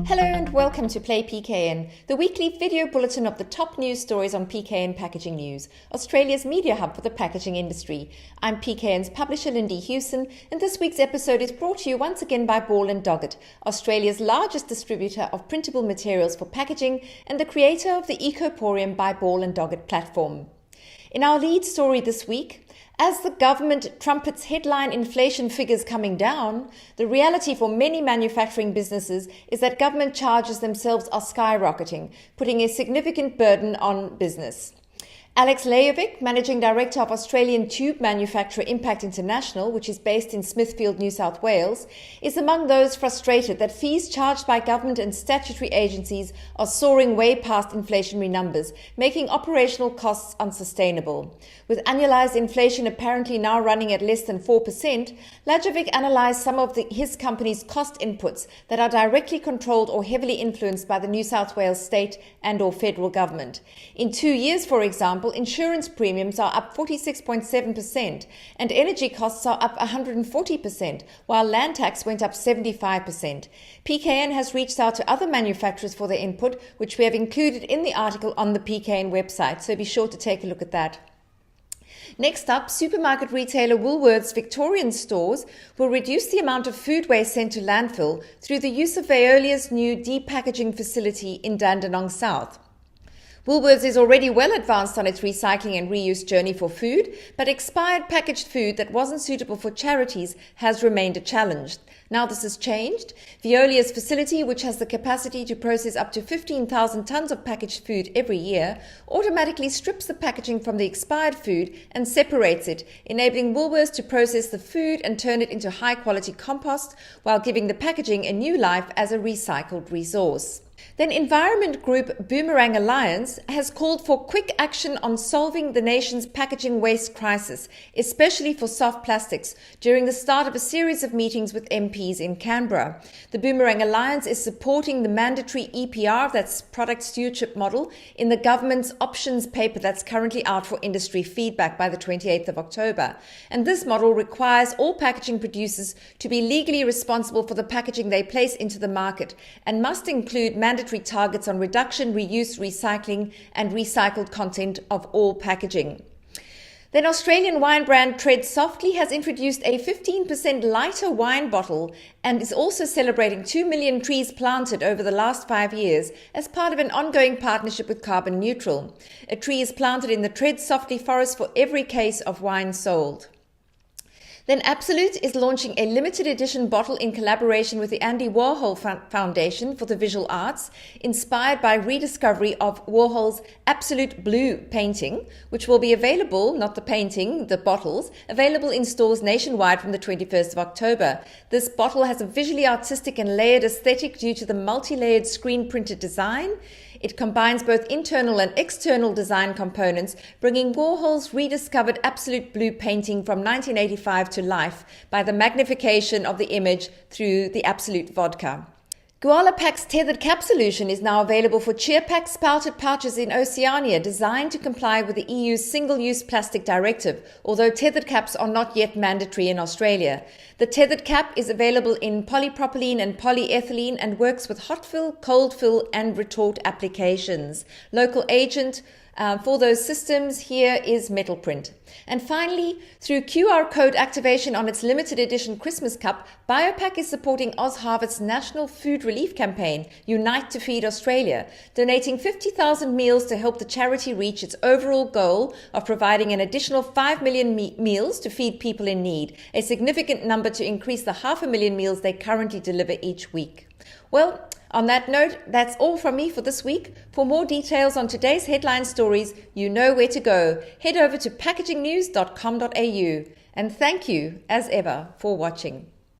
Hello and welcome to Play PKN, the weekly video bulletin of the top news stories on PKN Packaging News, Australia's media hub for the packaging industry. I'm PKN's publisher Lindy Hewson, and this week's episode is brought to you once again by Ball & Doggett, Australia's largest distributor of printable materials for packaging and the creator of the Ecoporium by Ball & Doggett platform. In our lead story this week, as the government trumpets headline inflation figures coming down, the reality for many manufacturing businesses is that government charges themselves are skyrocketing, putting a significant burden on business. Alex Lajovic, Managing Director of Australian tube manufacturer Impact International, which is based in Smithfield, New South Wales, is among those frustrated that fees charged by government and statutory agencies are soaring way past inflationary numbers, making operational costs unsustainable. With annualised inflation apparently now running at less than 4%, Lajovic analysed some of his company's cost inputs that are directly controlled or heavily influenced by the New South Wales state and/or federal government. In 2 years, for example, insurance premiums are up 46.7% and energy costs are up 140%, while land tax went up 75%. PKN has reached out to other manufacturers for their input, which we have included in the article on the PKN website, so be sure to take a look at that. Next up, supermarket retailer Woolworths Victorian stores will reduce the amount of food waste sent to landfill through the use of Veolia's new depackaging facility in Dandenong South. Woolworths is already well advanced on its recycling and reuse journey for food, but expired packaged food that wasn't suitable for charities has remained a challenge. Now this has changed. Veolia's facility, which has the capacity to process up to 15,000 tonnes of packaged food every year, automatically strips the packaging from the expired food and separates it, enabling Woolworths to process the food and turn it into high-quality compost while giving the packaging a new life as a recycled resource. Then environment group Boomerang Alliance has called for quick action on solving the nation's packaging waste crisis, especially for soft plastics, during the start of a series of meetings with MPs in Canberra. The Boomerang Alliance is supporting the mandatory EPR, that's product stewardship model, in the government's options paper that's currently out for industry feedback by the 28th of October. And this model requires all packaging producers to be legally responsible for the packaging they place into the market and must include mandatory targets on reduction, reuse, recycling and recycled content of all packaging. Then Australian wine brand Tread Softly has introduced a 15% lighter wine bottle and is also celebrating 2 million trees planted over the last 5 years as part of an ongoing partnership with Carbon Neutral. A tree is planted in the Tread Softly forest for every case of wine sold. Then Absolut is launching a limited edition bottle in collaboration with the Andy Warhol Foundation for the Visual Arts, inspired by rediscovery of Warhol's Absolut Blue painting, which will be available, not the painting, the bottles, available in stores nationwide from the 21st of October. This bottle has a visually artistic and layered aesthetic due to the multi-layered screen-printed design. It combines both internal and external design components, bringing Warhol's rediscovered Absolut Blue painting from 1985 to life by the magnification of the image through the Absolut vodka. Gualapack's tethered cap solution is now available for CheerPack spouted pouches in Oceania, designed to comply with the EU's single-use plastic directive, although tethered caps are not yet mandatory in Australia. The tethered cap is available in polypropylene and polyethylene and works with hot fill, cold fill and retort applications. Local agent for those systems here is Metal Print. And finally, through QR code activation on its limited edition Christmas cup, BioPak is supporting OzHarvest's national food relief campaign, Unite to Feed Australia, donating 50,000 meals to help the charity reach its overall goal of providing an additional 5 million meals to feed people in need, a significant number to increase the 500,000 meals they currently deliver each week. Well, on that note, that's all from me for this week. For more details on today's headline stories, you know where to go. Head over to packagingnews.com.au. And thank you, as ever, for watching.